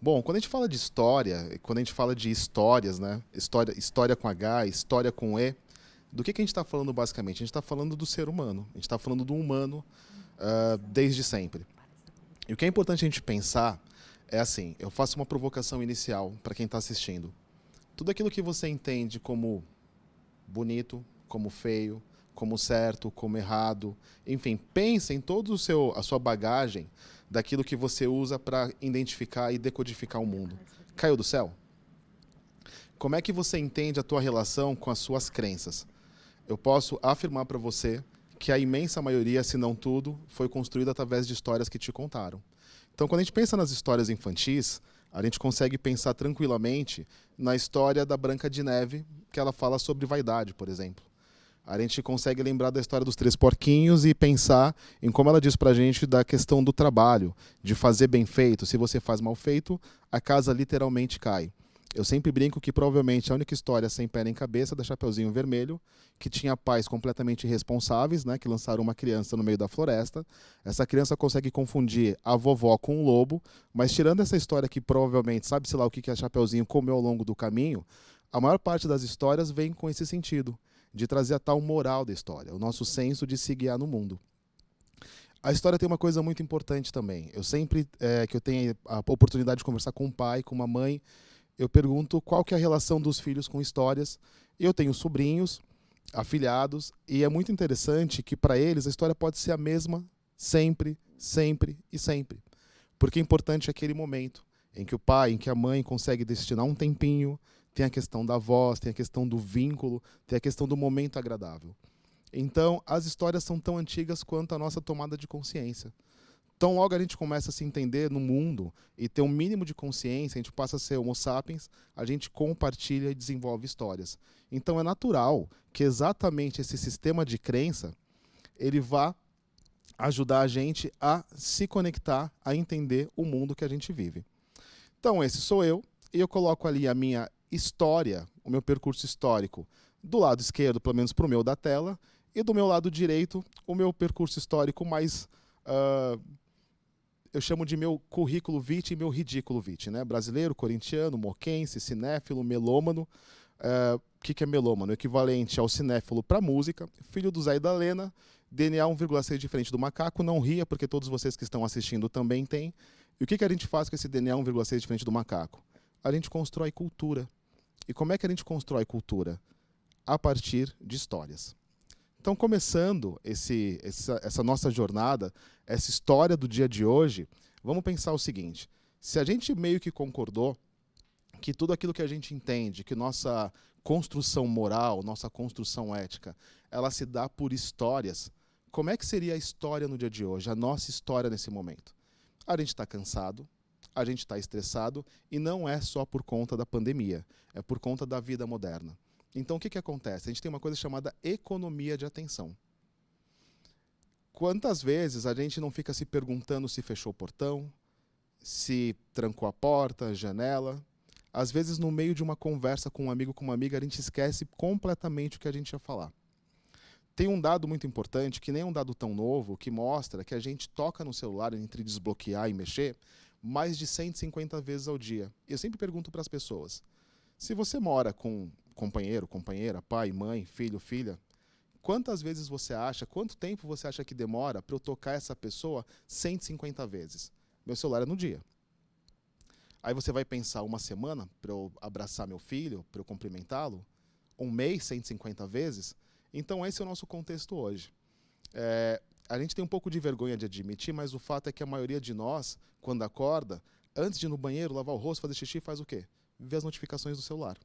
Bom, quando a gente fala de história, quando a gente fala de histórias, né? História com H, história com E, do que a gente está falando basicamente? A gente está falando do ser humano. A gente está falando do humano desde sempre. E o que é importante a gente pensar é assim, eu faço uma provocação inicial para quem está assistindo. Tudo aquilo que você entende como bonito, como feio, como certo, como errado, enfim, pense em toda a sua bagagem daquilo que você usa para identificar e decodificar o mundo. Caiu do céu? Como é que você entende a tua relação com as suas crenças? Eu posso afirmar para você que a imensa maioria, se não tudo, foi construída através de histórias que te contaram. Então, quando a gente pensa nas histórias infantis, a gente consegue pensar tranquilamente na história da Branca de Neve, que ela fala sobre vaidade, por exemplo. A gente consegue lembrar da história dos três porquinhos e pensar em como ela diz pra gente da questão do trabalho, de fazer bem feito. Se você faz mal feito, a casa literalmente cai. Eu sempre brinco que provavelmente a única história sem pé nem cabeça é da Chapeuzinho Vermelho, que tinha pais completamente irresponsáveis, né, que lançaram uma criança no meio da floresta. Essa criança consegue confundir a vovó com um lobo, mas tirando essa história que provavelmente sabe-se lá o que a Chapeuzinho comeu ao longo do caminho, a maior parte das histórias vem com esse sentido, de trazer a tal moral da história, o nosso senso de se guiar no mundo. A história tem uma coisa muito importante também. Eu sempre que eu tenho a oportunidade de conversar com um pai, com uma mãe, eu pergunto qual que é a relação dos filhos com histórias. Eu tenho sobrinhos, afilhados, e é muito interessante que para eles a história pode ser a mesma sempre, sempre e sempre. Porque é importante aquele momento em que o pai, em que a mãe consegue destinar um tempinho, tem a questão da voz, tem a questão do vínculo, tem a questão do momento agradável. Então, as histórias são tão antigas quanto a nossa tomada de consciência. Então, logo a gente começa a se entender no mundo e ter um mínimo de consciência, a gente passa a ser homo sapiens, a gente compartilha e desenvolve histórias. Então, é natural que exatamente esse sistema de crença, ele vá ajudar a gente a se conectar, a entender o mundo que a gente vive. Então, esse sou eu, e eu coloco ali a minha história, o meu percurso histórico, do lado esquerdo, pelo menos para o meu da tela, e do meu lado direito, o meu percurso histórico mais... eu chamo de meu currículo vitae e meu ridículo vitae, né? Brasileiro, corintiano, moquense, cinéfilo, melômano. O que é melômano? Equivalente ao cinéfilo para música, filho do Zé e da Lena, DNA 1,6 diferente do macaco, não ria, porque todos vocês que estão assistindo também têm. E o que a gente faz com esse DNA 1,6 diferente do macaco? A gente constrói cultura. E como é que a gente constrói cultura? A partir de histórias. Então, começando essa nossa jornada, essa história do dia de hoje, vamos pensar o seguinte: se a gente meio que concordou que tudo aquilo que a gente entende, que nossa construção moral, nossa construção ética, ela se dá por histórias, como é que seria a história no dia de hoje, a nossa história nesse momento? A gente está cansado, a gente está estressado, e não é só por conta da pandemia, é por conta da vida moderna. Então, o que acontece? A gente tem uma coisa chamada economia de atenção. Quantas vezes a gente não fica se perguntando se fechou o portão, se trancou a porta, a janela? Às vezes, no meio de uma conversa com um amigo, com uma amiga, a gente esquece completamente o que a gente ia falar. Tem um dado muito importante, que nem é um dado tão novo, que mostra que a gente toca no celular, entre desbloquear e mexer, mais de 150 vezes ao dia. Eu sempre pergunto para as pessoas, se você mora com companheiro, companheira, pai, mãe, filho, filha, quantas vezes você acha, quanto tempo você acha que demora para eu tocar essa pessoa 150 vezes? Meu celular é no dia. Aí você vai pensar uma semana para eu abraçar meu filho, para eu cumprimentá-lo? Um mês, 150 vezes? Então esse é o nosso contexto hoje. A gente tem um pouco de vergonha de admitir, mas o fato é que a maioria de nós, quando acorda, antes de ir no banheiro, lavar o rosto, fazer xixi, faz o quê? Vê as notificações do celular.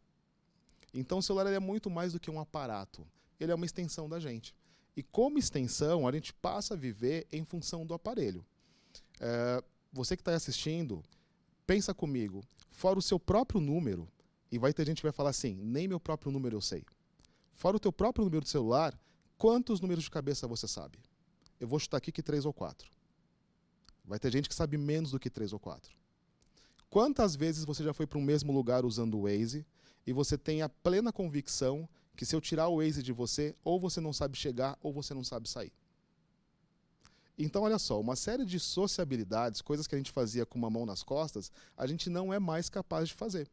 Então o celular é muito mais do que um aparato. Ele é uma extensão da gente. E como extensão, a gente passa a viver em função do aparelho. Você que está assistindo, pensa comigo, fora o seu próprio número, e vai ter gente que vai falar assim, nem meu próprio número eu sei. Fora o teu próprio número de celular, quantos números de cabeça você sabe? Eu vou chutar aqui que 3 ou 4. Vai ter gente que sabe menos do que 3 ou 4. Quantas vezes você já foi para o mesmo lugar usando o Waze e você tem a plena convicção que se eu tirar o Waze de você, ou você não sabe chegar, ou você não sabe sair? Então, olha só, uma série de sociabilidades, coisas que a gente fazia com uma mão nas costas, a gente não é mais capaz de fazer.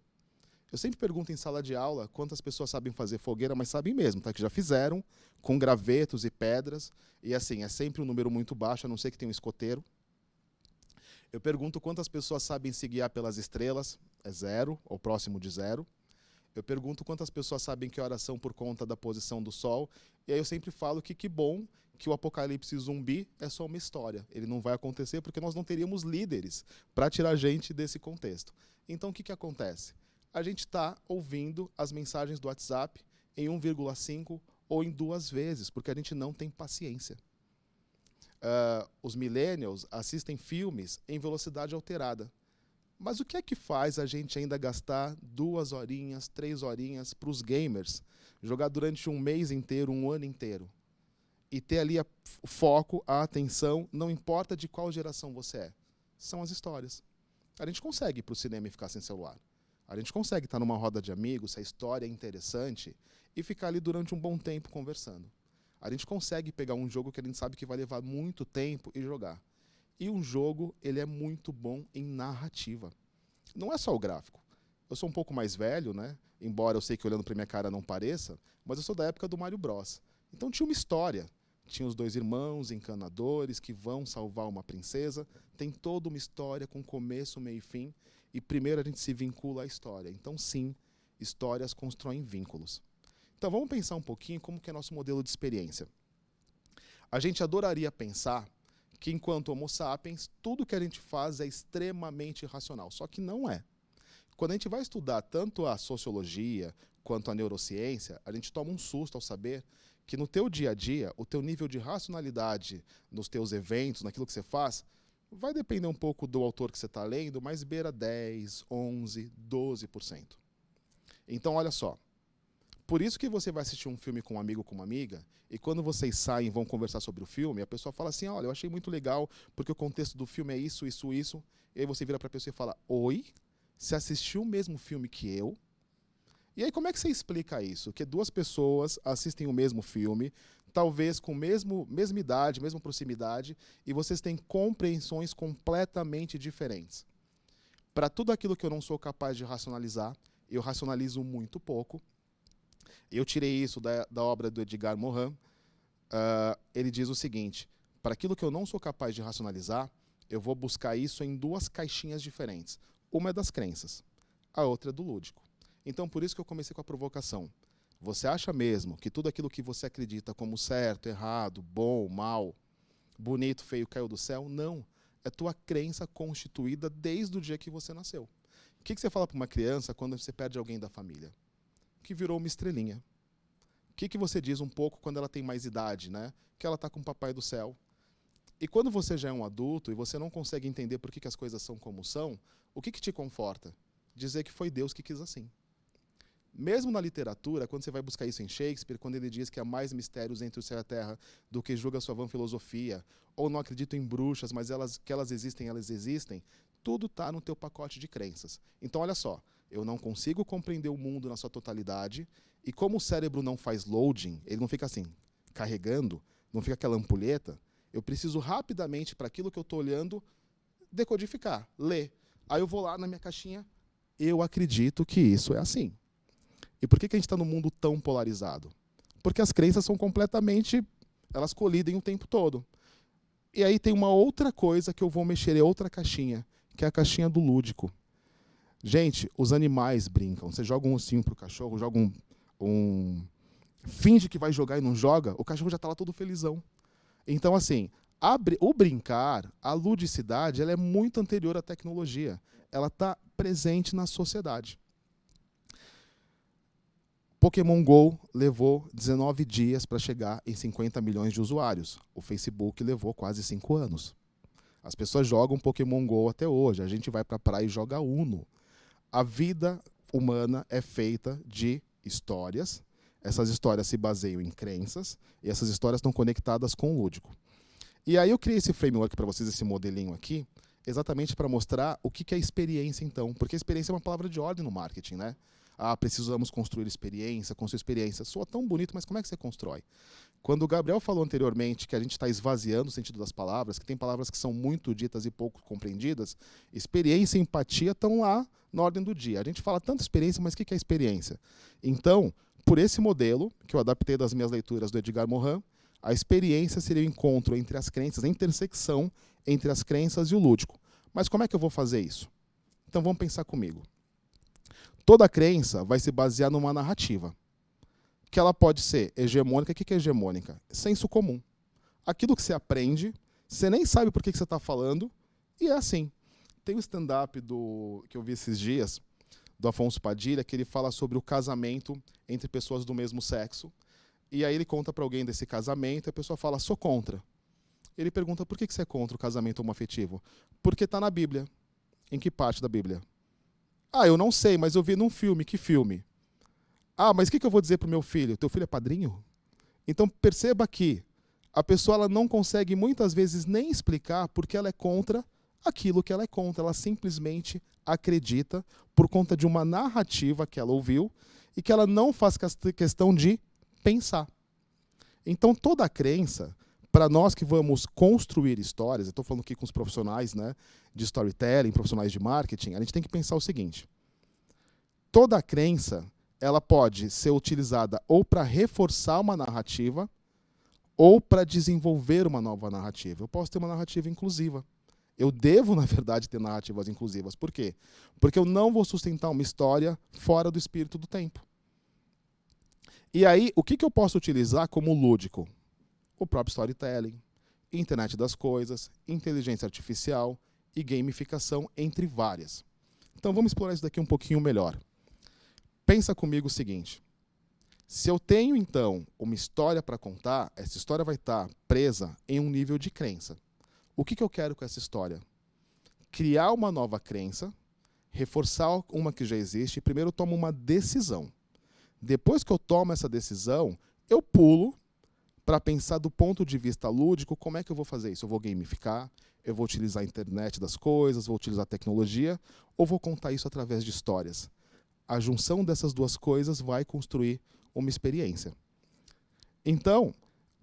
Eu sempre pergunto em sala de aula quantas pessoas sabem fazer fogueira, mas sabem mesmo, tá? Que já fizeram, com gravetos e pedras, e assim, é sempre um número muito baixo, a não ser que tenha um escoteiro. Eu pergunto quantas pessoas sabem se guiar pelas estrelas, é 0, ou próximo de 0. Eu pergunto quantas pessoas sabem que horas são por conta da posição do Sol, e aí eu sempre falo que bom que o apocalipse zumbi é só uma história. Ele não vai acontecer porque nós não teríamos líderes para tirar a gente desse contexto. Então, o que acontece? A gente está ouvindo as mensagens do WhatsApp em 1,5 ou em 2 vezes, porque a gente não tem paciência. Os millennials assistem filmes em velocidade alterada. Mas o que é que faz a gente ainda gastar 2 horinhas, 3 horinhas para os gamers, jogar durante um mês inteiro, um ano inteiro? E ter ali o foco, a atenção, não importa de qual geração você é. São as histórias. A gente consegue ir para o cinema e ficar sem celular. A gente consegue estar numa roda de amigos, se a história é interessante, e ficar ali durante um bom tempo conversando. A gente consegue pegar um jogo que a gente sabe que vai levar muito tempo e jogar. E um jogo, ele é muito bom em narrativa. Não é só o gráfico. Eu sou um pouco mais velho, né? Embora eu sei que olhando para minha cara não pareça, mas eu sou da época do Mario Bros. Então tinha uma história. Tinha os 2 irmãos encanadores que vão salvar uma princesa. Tem toda uma história com começo, meio e fim. E primeiro a gente se vincula à história. Então, sim, histórias constroem vínculos. Então, vamos pensar um pouquinho como que é nosso modelo de experiência. A gente adoraria pensar que, enquanto Homo sapiens, tudo que a gente faz é extremamente racional. Só que não é. Quando a gente vai estudar tanto a sociologia quanto a neurociência, a gente toma um susto ao saber que no teu dia a dia, o teu nível de racionalidade nos teus eventos, naquilo que você faz, vai depender um pouco do autor que você está lendo, mas beira 10, 11, 12%. Então, olha só. Por isso que você vai assistir um filme com um amigo ou com uma amiga, e quando vocês saem e vão conversar sobre o filme, a pessoa fala assim, olha, eu achei muito legal, porque o contexto do filme é isso, isso, isso. E aí você vira para a pessoa e fala, oi, você assistiu o mesmo filme que eu? E aí como é que você explica isso? Que 2 pessoas assistem o mesmo filme, talvez com mesma idade, mesma proximidade, e vocês têm compreensões completamente diferentes. Para tudo aquilo que eu não sou capaz de racionalizar, eu racionalizo muito pouco. Eu tirei isso da obra do Edgar Morin. Ele diz o seguinte, para aquilo que eu não sou capaz de racionalizar, eu vou buscar isso em 2 caixinhas diferentes. Uma é das crenças, a outra é do lúdico. Então, por isso que eu comecei com a provocação. Você acha mesmo que tudo aquilo que você acredita como certo, errado, bom, mal, bonito, feio, caiu do céu? Não. É tua crença constituída desde o dia que você nasceu. O que você fala para uma criança quando você perde alguém da família? Que virou uma estrelinha. O que você diz um pouco quando ela tem mais idade, né? Que ela está com o papai do céu. E quando você já é um adulto e você não consegue entender por que as coisas são como são, o que te conforta? Dizer que foi Deus que quis assim. Mesmo na literatura, quando você vai buscar isso em Shakespeare, quando ele diz que há mais mistérios entre o céu e a terra do que julga sua vã filosofia, ou não acredito em bruxas, mas que elas existem, tudo está no teu pacote de crenças. Então, olha só, eu não consigo compreender o mundo na sua totalidade, e como o cérebro não faz loading, ele não fica assim, carregando, não fica aquela ampulheta, eu preciso rapidamente, para aquilo que eu estou olhando, decodificar, ler. Aí eu vou lá na minha caixinha, eu acredito que isso é assim. E por que a gente está num mundo tão polarizado? Porque as crenças são completamente, elas colidem o tempo todo. E aí tem uma outra coisa que eu vou mexer, é outra caixinha, que é a caixinha do lúdico. Gente, os animais brincam. Você joga um ossinho pro cachorro, joga finge que vai jogar e não joga, o cachorro já está lá todo felizão. Então, assim, o brincar, a ludicidade, ela é muito anterior à tecnologia. Ela está presente na sociedade. Pokémon GO levou 19 dias para chegar em 50 milhões de usuários. O Facebook levou quase 5 anos. As pessoas jogam Pokémon GO até hoje. A gente vai para a praia e joga Uno. A vida humana é feita de histórias. Essas histórias se baseiam em crenças e essas histórias estão conectadas com o lúdico. E aí eu criei esse framework para vocês, esse modelinho aqui, exatamente para mostrar o que é experiência, então. Porque experiência é uma palavra de ordem no marketing, né? precisamos construir experiência, construir experiência. Soa tão bonito, mas como é que você constrói? Quando o Gabriel falou anteriormente que a gente está esvaziando o sentido das palavras, que tem palavras que são muito ditas e pouco compreendidas, experiência e empatia estão lá na ordem do dia. A gente fala tanto experiência, mas o que é experiência? Então, por esse modelo, que eu adaptei das minhas leituras do Edgar Morin, a experiência seria o encontro entre as crenças, a intersecção entre as crenças e o lúdico. Mas como é que eu vou fazer isso? Então vamos pensar comigo. Toda crença vai se basear numa narrativa, que ela pode ser hegemônica. O que é hegemônica? Senso comum. Aquilo que você aprende, você nem sabe por que você está falando, e é assim. Tem um stand-up que eu vi esses dias, do Afonso Padilha, que ele fala sobre o casamento entre pessoas do mesmo sexo, e aí ele conta para alguém desse casamento, e a pessoa fala, sou contra. Ele pergunta, por que você é contra o casamento homoafetivo? Porque está na Bíblia. Em que parte da Bíblia? Eu não sei, mas eu vi num filme. Que filme? Mas o que eu vou dizer para o meu filho? Teu filho é padrinho? Então perceba que a pessoa ela não consegue muitas vezes nem explicar porque ela é contra aquilo que ela é contra. Ela simplesmente acredita por conta de uma narrativa que ela ouviu e que ela não faz questão de pensar. Então toda a crença, para nós que vamos construir histórias, eu estou falando aqui com os profissionais, né, de storytelling, profissionais de marketing, a gente tem que pensar o seguinte: toda a crença ela pode ser utilizada ou para reforçar uma narrativa ou para desenvolver uma nova narrativa. Eu posso ter uma narrativa inclusiva. Eu devo, na verdade, ter narrativas inclusivas. Por quê? Porque eu não vou sustentar uma história fora do espírito do tempo. E aí, o que eu posso utilizar como lúdico? O próprio storytelling, internet das coisas, inteligência artificial e gamificação, entre várias. Então vamos explorar isso daqui um pouquinho melhor. Pensa comigo o seguinte: se eu tenho, então, uma história para contar, essa história vai estar presa em um nível de crença. O que eu quero com essa história? Criar uma nova crença, reforçar uma que já existe, e primeiro eu tomo uma decisão. Depois que eu tomo essa decisão, eu pulo para pensar do ponto de vista lúdico, como é que eu vou fazer isso? Eu vou gamificar, eu vou utilizar a internet das coisas, vou utilizar a tecnologia, ou vou contar isso através de histórias? A junção dessas duas coisas vai construir uma experiência. Então,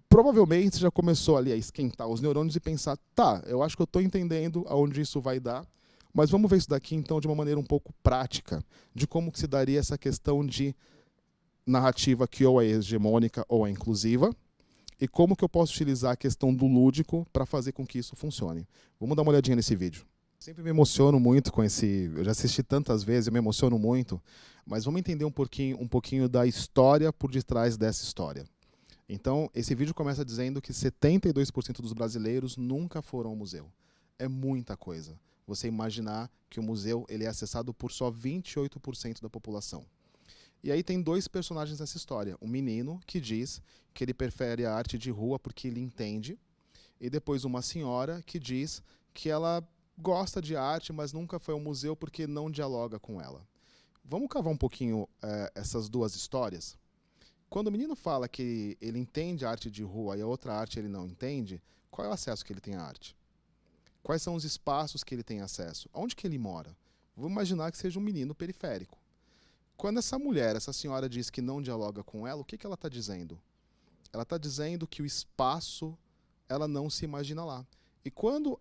provavelmente você já começou ali a esquentar os neurônios e pensar, eu acho que eu estou entendendo aonde isso vai dar, mas vamos ver isso daqui então de uma maneira um pouco prática, de como que se daria essa questão de narrativa que ou é hegemônica ou é inclusiva, e como que eu posso utilizar a questão do lúdico para fazer com que isso funcione. Vamos dar uma olhadinha nesse vídeo. Sempre me emociono muito com eu já assisti tantas vezes, eu me emociono muito, mas vamos entender um pouquinho da história por detrás dessa história. Então, esse vídeo começa dizendo que 72% dos brasileiros nunca foram ao museu. É muita coisa. Você imaginar que o museu ele é acessado por só 28% da população. E aí tem dois personagens nessa história. Um menino que diz que ele prefere a arte de rua porque ele entende, e depois uma senhora que diz que ela gosta de arte, mas nunca foi ao museu porque não dialoga com ela. Vamos cavar um pouquinho essas duas histórias? Quando o menino fala que ele entende a arte de rua e a outra arte ele não entende, qual é o acesso que ele tem à arte? Quais são os espaços que ele tem acesso? Onde que ele mora? Vamos imaginar que seja um menino periférico. Quando essa mulher, essa senhora diz que não dialoga com ela, o que ela está dizendo? Ela está dizendo que o espaço, ela não se imagina lá. E quando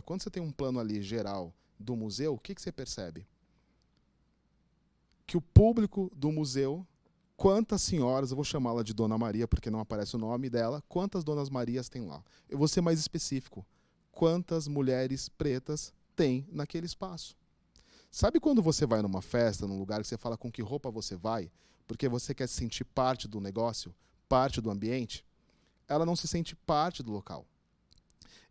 você tem um plano ali geral do museu, o que você percebe? Que o público do museu, quantas senhoras, eu vou chamá-la de Dona Maria porque não aparece o nome dela, quantas Donas Marias tem lá? Eu vou ser mais específico. Quantas mulheres pretas tem naquele espaço? Sabe quando você vai numa festa, num lugar que você fala com que roupa você vai, porque você quer se sentir parte do negócio, parte do ambiente? Ela não se sente parte do local.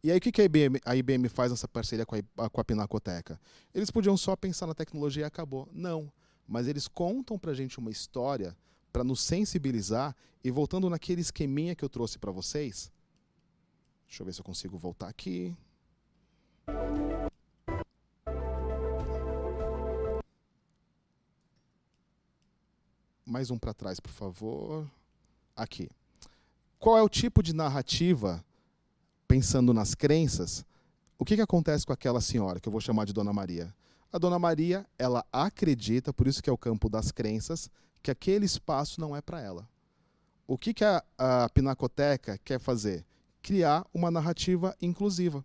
E aí o que a IBM faz nessa parceria com a Pinacoteca? Eles podiam só pensar na tecnologia e acabou. Não, mas eles contam pra gente uma história para nos sensibilizar, e voltando naquele esqueminha que eu trouxe para vocês, deixa eu ver se eu consigo voltar aqui. Mais um para trás, por favor. Aqui. Qual é o tipo de narrativa, pensando nas crenças? O que acontece com aquela senhora, que eu vou chamar de Dona Maria? A Dona Maria, ela acredita, por isso que é o campo das crenças, que aquele espaço não é para ela. O que a Pinacoteca quer fazer? Criar uma narrativa inclusiva,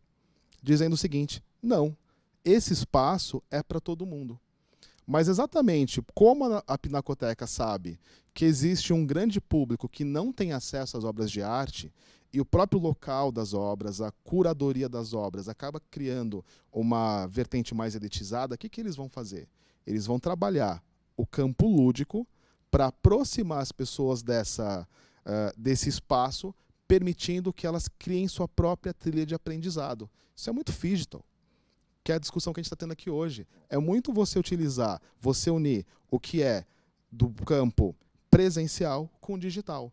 dizendo o seguinte: não, esse espaço é para todo mundo. Mas exatamente como a Pinacoteca sabe que existe um grande público que não tem acesso às obras de arte, e o próprio local das obras, a curadoria das obras, acaba criando uma vertente mais elitizada, o que eles vão fazer? Eles vão trabalhar o campo lúdico para aproximar as pessoas desse espaço, permitindo que elas criem sua própria trilha de aprendizado. Isso é muito digital, que é a discussão que a gente está tendo aqui hoje. É muito você unir o que é do campo presencial com o digital.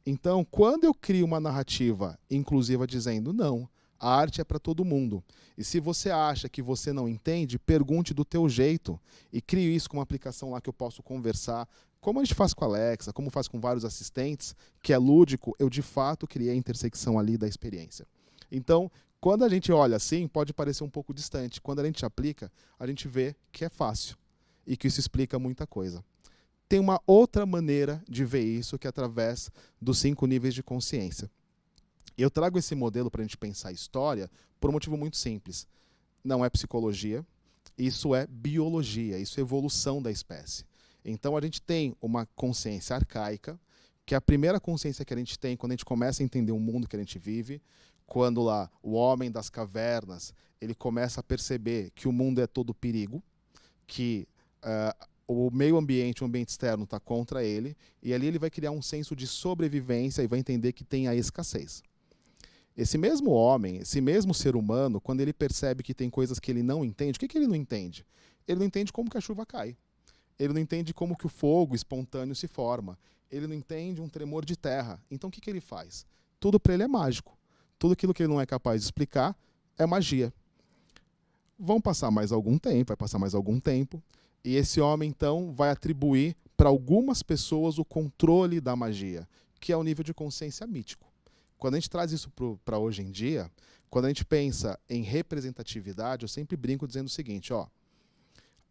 Então, quando eu crio uma narrativa inclusiva dizendo não, a arte é para todo mundo. E se você acha que você não entende, pergunte do teu jeito e crie isso com uma aplicação lá que eu posso conversar, como a gente faz com a Alexa, como faz com vários assistentes, que é lúdico, eu de fato criei a intersecção ali da experiência. Então, quando a gente olha assim, pode parecer um pouco distante. Quando a gente aplica, a gente vê que é fácil e que isso explica muita coisa. Tem uma outra maneira de ver isso, que é através dos 5 níveis de consciência. Eu trago esse modelo para a gente pensar a história por um motivo muito simples. Não é psicologia, isso é biologia, isso é evolução da espécie. Então a gente tem uma consciência arcaica, que é a primeira consciência que a gente tem quando a gente começa a entender o mundo que a gente vive, quando lá o homem das cavernas ele começa a perceber que o mundo é todo perigo, que o meio ambiente, o ambiente externo está contra ele, e ali ele vai criar um senso de sobrevivência e vai entender que tem a escassez. Esse mesmo homem, esse mesmo ser humano, quando ele percebe que tem coisas que ele não entende, o que ele não entende? Ele não entende como que a chuva cai. Ele não entende como que o fogo espontâneo se forma. Ele não entende um tremor de terra. Então o que ele faz? Tudo para ele é mágico. Tudo aquilo que ele não é capaz de explicar é magia. Vai passar mais algum tempo, e esse homem, então, vai atribuir para algumas pessoas o controle da magia, que é o nível de consciência mítico. Quando a gente traz isso para hoje em dia, quando a gente pensa em representatividade, eu sempre brinco dizendo o seguinte,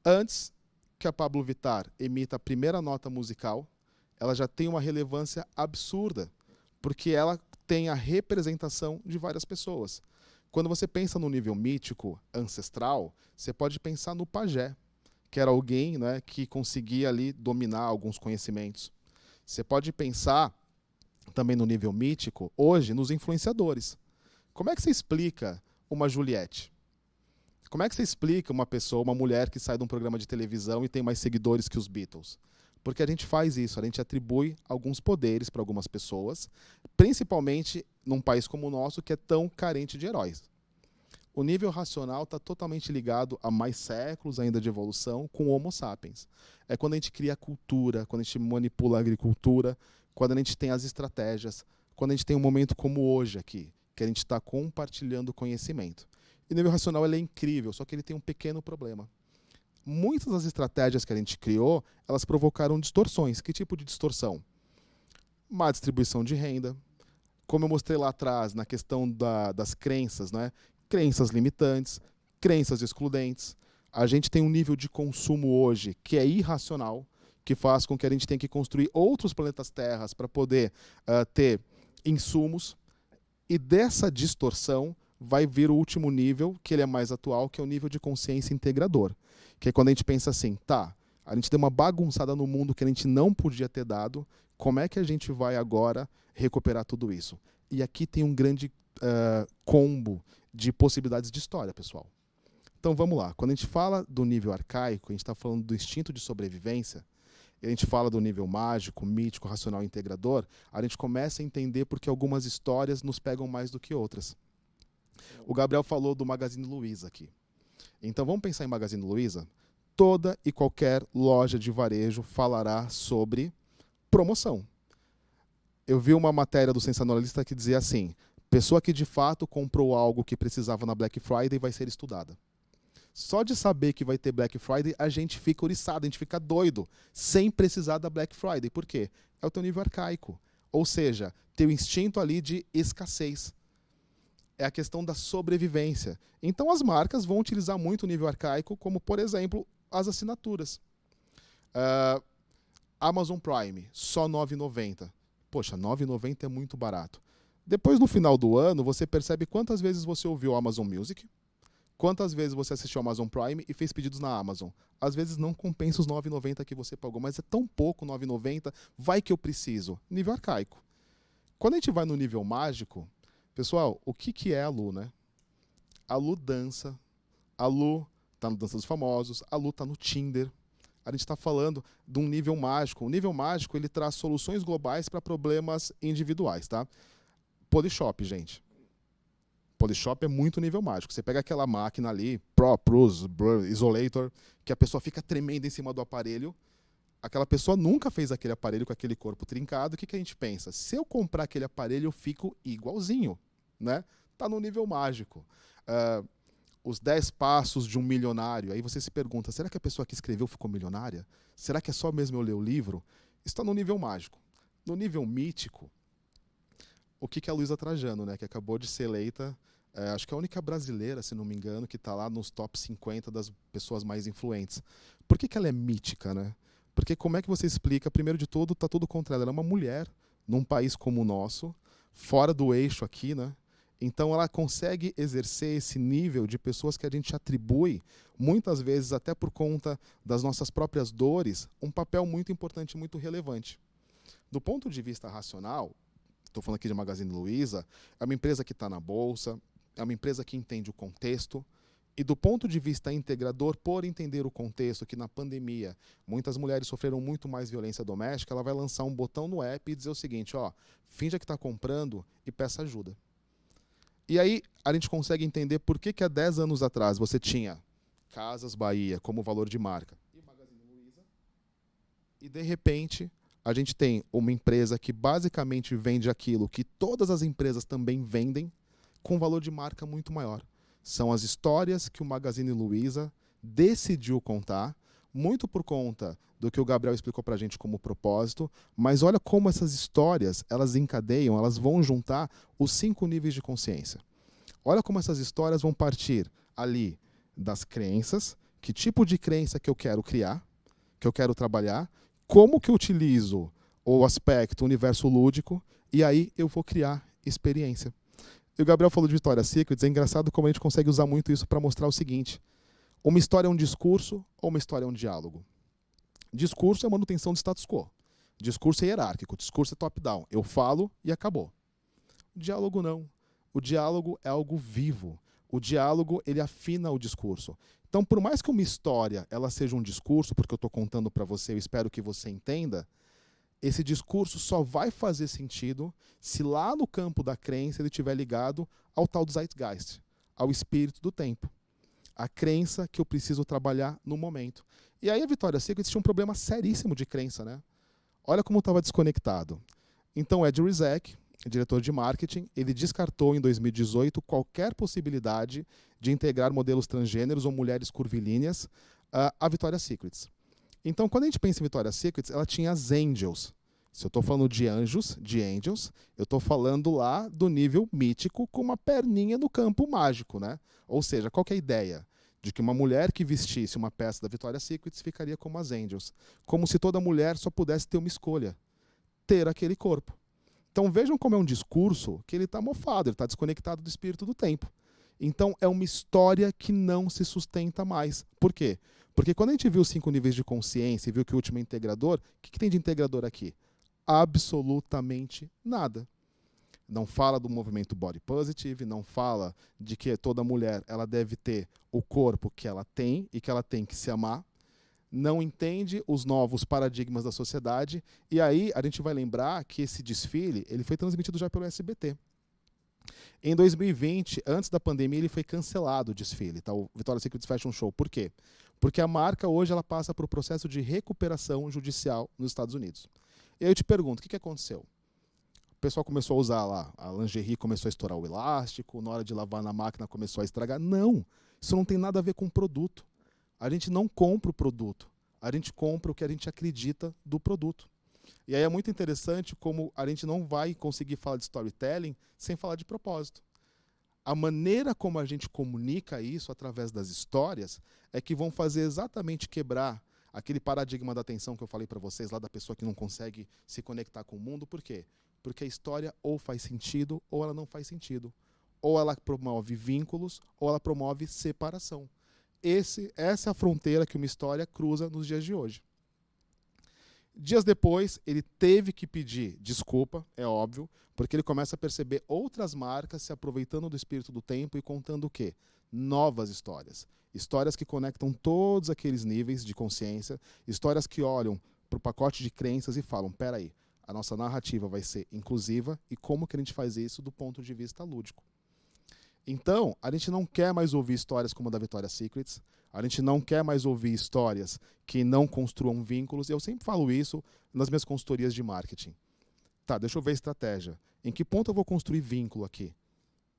antes que a Pablo Vittar emita a primeira nota musical, ela já tem uma relevância absurda, porque ela tem a representação de várias pessoas. Quando você pensa no nível mítico, ancestral, você pode pensar no pajé, que era alguém, né, que conseguia ali dominar alguns conhecimentos. Você pode pensar também no nível mítico, hoje, nos influenciadores. Como é que você explica uma Juliette? Como é que você explica uma pessoa, uma mulher que sai de um programa de televisão e tem mais seguidores que os Beatles? Porque a gente faz isso, a gente atribui alguns poderes para algumas pessoas, principalmente num país como o nosso, que é tão carente de heróis. O nível racional está totalmente ligado a mais séculos ainda de evolução com o Homo sapiens. É quando a gente cria a cultura, quando a gente manipula a agricultura, quando a gente tem as estratégias, quando a gente tem um momento como hoje aqui, que a gente está compartilhando conhecimento. E o nível racional ele é incrível, só que ele tem um pequeno problema. Muitas das estratégias que a gente criou, elas provocaram distorções. Que tipo de distorção? Má distribuição de renda. Como eu mostrei lá atrás, na questão das crenças, né? Crenças limitantes, crenças excludentes. A gente tem um nível de consumo hoje que é irracional, que faz com que a gente tenha que construir outros planetas Terras para poder ter insumos. E dessa distorção vai vir o último nível, que ele é mais atual, que é o nível de consciência integrador. Que é quando a gente pensa assim, a gente deu uma bagunçada no mundo que a gente não podia ter dado, como é que a gente vai agora recuperar tudo isso? E aqui tem um grande combo de possibilidades de história, pessoal. Então vamos lá, quando a gente fala do nível arcaico, a gente está falando do instinto de sobrevivência, e a gente fala do nível mágico, mítico, racional e integrador, a gente começa a entender porque algumas histórias nos pegam mais do que outras. O Gabriel falou do Magazine Luiza aqui. Então vamos pensar em Magazine Luiza? Toda e qualquer loja de varejo falará sobre promoção. Eu vi uma matéria do Sensacionalista que dizia assim, pessoa que de fato comprou algo que precisava na Black Friday vai ser estudada. Só de saber que vai ter Black Friday, a gente fica oriçado, a gente fica doido, sem precisar da Black Friday. Por quê? É o teu nível arcaico. Ou seja, teu instinto ali de escassez. é a questão da sobrevivência. Então as marcas vão utilizar muito o nível arcaico, como, por exemplo, as assinaturas. Amazon Prime, só R$ 9,90. Poxa, R$ 9,90 é muito barato. Depois, no final do ano, você percebe quantas vezes você ouviu o Amazon Music, quantas vezes você assistiu o Amazon Prime e fez pedidos na Amazon. Às vezes não compensa os R$ 9,90 que você pagou, mas é tão pouco R$ 9,90, vai que eu preciso. Nível arcaico. Quando a gente vai no nível mágico, pessoal, o que é a Lu, né? A Lu dança, a Lu tá no Dança dos Famosos, a Lu tá no Tinder. A gente está falando de um nível mágico. O nível mágico, ele traz soluções globais para problemas individuais, tá? Polishop, gente. Polishop é muito nível mágico. Você pega aquela máquina ali, Pro, Plus, Blur, Isolator, que a pessoa fica tremenda em cima do aparelho. Aquela pessoa nunca fez aquele aparelho com aquele corpo trincado. O que a gente pensa? Se eu comprar aquele aparelho, eu fico igualzinho, né? Tá no nível mágico. Os 10 passos de um milionário. Aí você se pergunta, será que a pessoa que escreveu ficou milionária? Será que é só mesmo eu ler o livro? Está no nível mágico. No nível mítico, o que é a Luísa Trajano, né? Que acabou de ser eleita, acho que é a única brasileira, se não me engano, que está lá nos top 50 das pessoas mais influentes. Por que ela é mítica, né? Porque como é que você explica? Primeiro de tudo, está tudo contra ela. Ela é uma mulher num país como o nosso, fora do eixo aqui, né? Então ela consegue exercer esse nível de pessoas que a gente atribui, muitas vezes até por conta das nossas próprias dores, um papel muito importante, muito relevante. Do ponto de vista racional, estou falando aqui de Magazine Luiza, é uma empresa que está na bolsa, é uma empresa que entende o contexto, e do ponto de vista integrador, por entender o contexto, que na pandemia muitas mulheres sofreram muito mais violência doméstica, ela vai lançar um botão no app e dizer o seguinte, ó, finja que está comprando e peça ajuda. E aí a gente consegue entender por que há 10 anos atrás você tinha Casas Bahia como valor de marca e Magazine Luiza, e de repente a gente tem uma empresa que basicamente vende aquilo que todas as empresas também vendem com valor de marca muito maior. São as histórias que o Magazine Luiza decidiu contar, muito por conta do que o Gabriel explicou para a gente como propósito, mas olha como essas histórias, elas encadeiam, elas vão juntar os 5 níveis de consciência. Olha como essas histórias vão partir ali das crenças, que tipo de crença que eu quero criar, que eu quero trabalhar, como que eu utilizo o aspecto universo lúdico, e aí eu vou criar experiência. E o Gabriel falou de Victoria's Secret, é engraçado como a gente consegue usar muito isso para mostrar o seguinte: uma história é um discurso ou uma história é um diálogo? Discurso é manutenção do status quo. Discurso é hierárquico, discurso é top-down. Eu falo e acabou. Diálogo não. O diálogo é algo vivo. O diálogo, ele afina o discurso. Então, por mais que uma história ela seja um discurso, porque eu estou contando para você, eu espero que você entenda, esse discurso só vai fazer sentido se lá no campo da crença ele estiver ligado ao tal do Zeitgeist, ao espírito do tempo. A crença que eu preciso trabalhar no momento. E aí a Victoria's Secret tinha um problema seríssimo de crença, né? Olha como estava desconectado. Então, Ed Rizek, diretor de marketing, ele descartou em 2018 qualquer possibilidade de integrar modelos transgêneros ou mulheres curvilíneas à Victoria's Secret. Então, quando a gente pensa em Victoria's Secret, ela tinha as Angels. Se eu estou falando de anjos, de angels, eu estou falando lá do nível mítico com uma perninha no campo mágico, né? Ou seja, qual que é a ideia? De que uma mulher que vestisse uma peça da Victoria's Secret ficaria como as angels. Como se toda mulher só pudesse ter uma escolha. Ter aquele corpo. Então vejam como é um discurso que ele está mofado, ele está desconectado do espírito do tempo. Então é uma história que não se sustenta mais. Por quê? Porque quando a gente viu os 5 níveis de consciência e viu que o último é integrador, o que tem de integrador aqui? Absolutamente nada. Não fala do movimento body positive, não fala de que toda mulher ela deve ter o corpo que ela tem e que ela tem que se amar. Não entende os novos paradigmas da sociedade. E aí a gente vai lembrar que esse desfile ele foi transmitido já pelo SBT. Em 2020, antes da pandemia, ele foi cancelado o desfile, tá? O Victoria's Secret Fashion Show. Por quê? Porque a marca hoje ela passa por um processo de recuperação judicial nos Estados Unidos. E aí eu te pergunto, o que aconteceu? O pessoal começou a usar lá, a lingerie começou a estourar o elástico, na hora de lavar na máquina começou a estragar. Não, isso não tem nada a ver com o produto. A gente não compra o produto, a gente compra o que a gente acredita do produto. E aí é muito interessante como a gente não vai conseguir falar de storytelling sem falar de propósito. A maneira como a gente comunica isso através das histórias é que vão fazer exatamente quebrar aquele paradigma da atenção que eu falei para vocês lá da pessoa que não consegue se conectar com o mundo. Por quê? Porque a história ou faz sentido ou ela não faz sentido. Ou ela promove vínculos ou ela promove separação. Essa é a fronteira que uma história cruza nos dias de hoje. Dias depois, ele teve que pedir desculpa, é óbvio, porque ele começa a perceber outras marcas se aproveitando do espírito do tempo e contando o quê? Novas histórias. Histórias que conectam todos aqueles níveis de consciência, histórias que olham para o pacote de crenças e falam, peraí, a nossa narrativa vai ser inclusiva e como que a gente faz isso do ponto de vista lúdico. Então, a gente não quer mais ouvir histórias como a da Victoria's Secret, a gente não quer mais ouvir histórias que não construam vínculos. Eu sempre falo isso nas minhas consultorias de marketing. Tá, deixa eu ver a estratégia. Em que ponto eu vou construir vínculo aqui?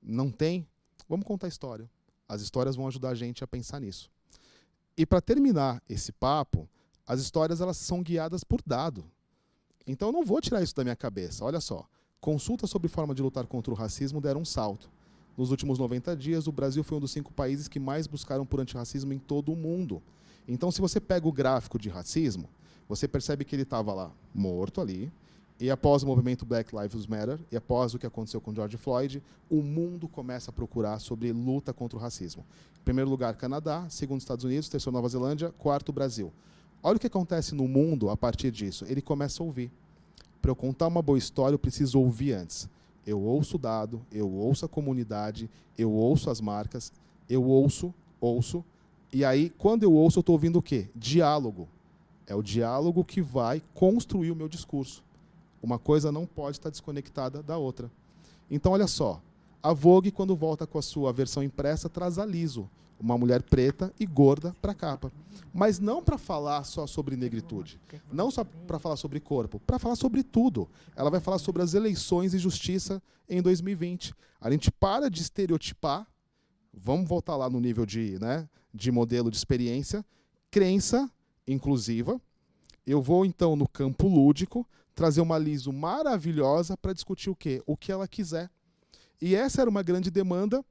Não tem? Vamos contar a história. As histórias vão ajudar a gente a pensar nisso. E para terminar esse papo, as histórias elas são guiadas por dado. Então eu não vou tirar isso da minha cabeça. Olha só, consultas sobre forma de lutar contra o racismo deram um salto. Nos últimos 90 dias, o Brasil foi um dos 5 países que mais buscaram por antirracismo em todo o mundo. Então, se você pega o gráfico de racismo, você percebe que ele estava lá, morto ali, e após o movimento Black Lives Matter, e após o que aconteceu com George Floyd, o mundo começa a procurar sobre luta contra o racismo. Em primeiro lugar, Canadá, segundo, Estados Unidos, terceiro, Nova Zelândia, quarto, Brasil. Olha o que acontece no mundo a partir disso. Ele começa a ouvir. Para eu contar uma boa história, eu preciso ouvir antes. Eu ouço o dado, eu ouço a comunidade, eu ouço as marcas, eu ouço, e aí, quando eu ouço, eu estou ouvindo o quê? Diálogo. É o diálogo que vai construir o meu discurso. Uma coisa não pode estar desconectada da outra. Então, olha só, a Vogue, quando volta com a sua versão impressa, traz a Liso, uma mulher preta e gorda para a capa. Mas não para falar só sobre negritude, não só para falar sobre corpo, para falar sobre tudo. Ela vai falar sobre as eleições e justiça em 2020. A gente para de estereotipar, vamos voltar lá no nível de modelo de experiência, crença inclusiva. Eu vou, então, no campo lúdico, trazer uma Liso maravilhosa para discutir o quê? O que ela quiser. E essa era uma grande demanda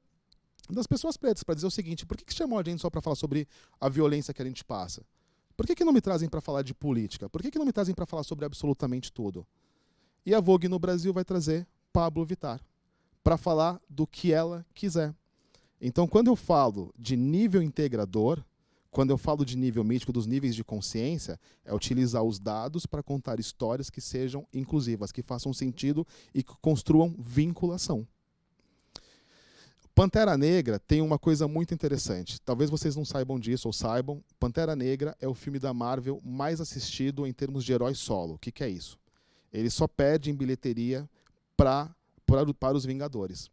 das pessoas pretas, para dizer o seguinte, por que chamam a gente só para falar sobre a violência que a gente passa? Por que não me trazem para falar de política? Por que não me trazem para falar sobre absolutamente tudo? E a Vogue no Brasil vai trazer Pablo Vittar, para falar do que ela quiser. Então, quando eu falo de nível integrador, quando eu falo de nível mítico, dos níveis de consciência, é utilizar os dados para contar histórias que sejam inclusivas, que façam sentido e que construam vinculação. Pantera Negra tem uma coisa muito interessante. Talvez vocês não saibam disso ou saibam. Pantera Negra é o filme da Marvel mais assistido em termos de herói solo. O que é isso? Ele só perde em bilheteria para os Vingadores.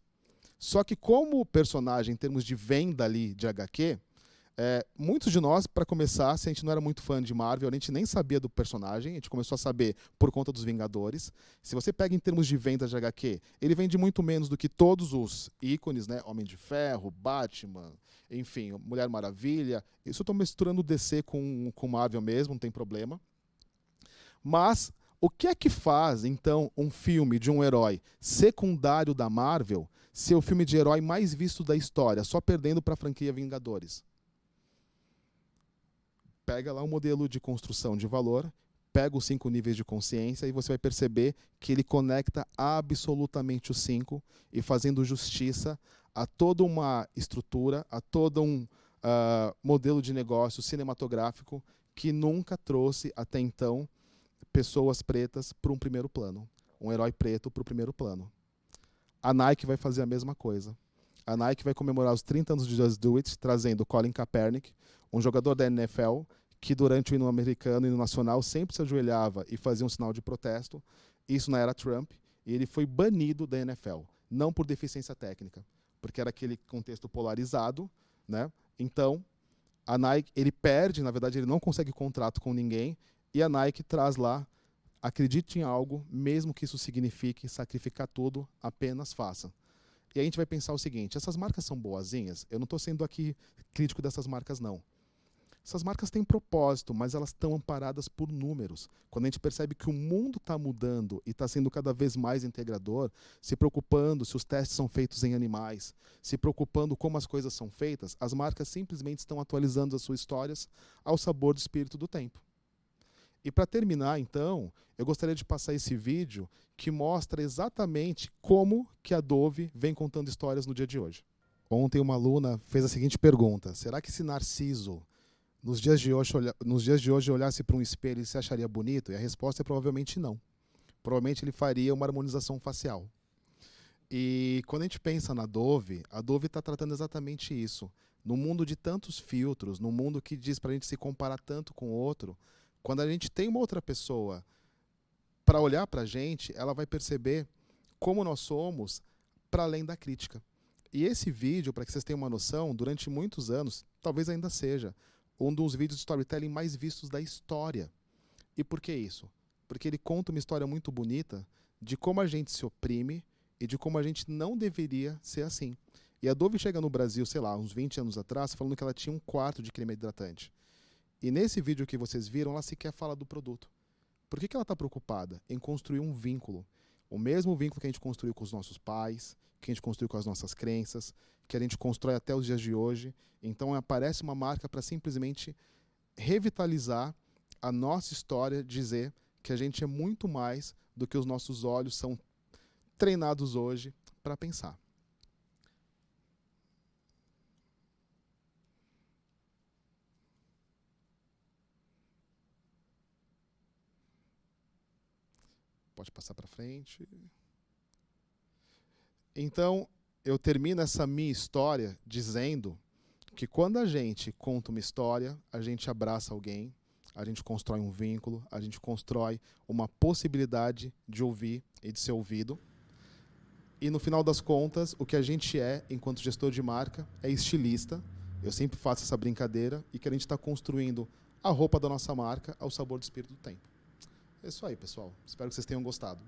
Só que como personagem, em termos de venda ali de HQ, muitos de nós, para começar, se a gente não era muito fã de Marvel, a gente nem sabia do personagem, a gente começou a saber por conta dos Vingadores. Se você pega em termos de venda de HQ, ele vende muito menos do que todos os ícones, né? Homem de Ferro, Batman, enfim, Mulher Maravilha. Isso eu estou misturando DC com Marvel mesmo, não tem problema. Mas o que é que faz, então, um filme de um herói secundário da Marvel ser o filme de herói mais visto da história, só perdendo para a franquia Vingadores? Pega lá um modelo de construção de valor, pega os 5 níveis de consciência e você vai perceber que ele conecta absolutamente os 5 e fazendo justiça a toda uma estrutura, a todo um modelo de negócio cinematográfico que nunca trouxe até então pessoas pretas para um primeiro plano. Um herói preto para o primeiro plano. A Nike vai fazer a mesma coisa. A Nike vai comemorar os 30 anos de Just Do It, trazendo Colin Kaepernick, um jogador da NFL que durante o hino americano e hino nacional sempre se ajoelhava e fazia um sinal de protesto. Isso na era Trump. E ele foi banido da NFL. Não por deficiência técnica, porque era aquele contexto polarizado, né? Então, a Nike, ele perde, na verdade, ele não consegue contrato com ninguém, e a Nike traz lá, acredite em algo, mesmo que isso signifique sacrificar tudo, apenas faça. E a gente vai pensar o seguinte, essas marcas são boazinhas? Eu não estou sendo aqui crítico dessas marcas, não. Essas marcas têm propósito, mas elas estão amparadas por números. Quando a gente percebe que o mundo está mudando e está sendo cada vez mais integrador, se preocupando se os testes são feitos em animais, se preocupando como as coisas são feitas, as marcas simplesmente estão atualizando as suas histórias ao sabor do espírito do tempo. E para terminar, então, eu gostaria de passar esse vídeo que mostra exatamente como que a Dove vem contando histórias no dia de hoje. Ontem uma aluna fez a seguinte pergunta: será que se Narciso nos dias de hoje olhasse para um espelho e se acharia bonito? E a resposta é provavelmente não. Provavelmente ele faria uma harmonização facial. E quando a gente pensa na Dove, a Dove está tratando exatamente isso. No mundo de tantos filtros, no mundo que diz para a gente se comparar tanto com o outro, quando a gente tem uma outra pessoa para olhar para a gente, ela vai perceber como nós somos para além da crítica. E esse vídeo, para que vocês tenham uma noção, durante muitos anos, talvez ainda seja, um dos vídeos de storytelling mais vistos da história. E por que isso? Porque ele conta uma história muito bonita de como a gente se oprime e de como a gente não deveria ser assim. E a Dove chega no Brasil, sei lá, uns 20 anos atrás, falando que ela tinha 1/4 de creme hidratante. E nesse vídeo que vocês viram, ela sequer fala do produto. Por que ela está preocupada? Em construir um vínculo. O mesmo vínculo que a gente construiu com os nossos pais, que a gente construiu com as nossas crenças, que a gente constrói até os dias de hoje. Então aparece uma marca para simplesmente revitalizar a nossa história, dizer que a gente é muito mais do que os nossos olhos são treinados hoje para pensar. Pode passar para frente. Então, eu termino essa minha história dizendo que quando a gente conta uma história, a gente abraça alguém, a gente constrói um vínculo, a gente constrói uma possibilidade de ouvir e de ser ouvido. E no final das contas, o que a gente é, enquanto gestor de marca, é estilista. Eu sempre faço essa brincadeira e que a gente está construindo a roupa da nossa marca ao sabor do espírito do tempo. É isso aí, pessoal. Espero que vocês tenham gostado.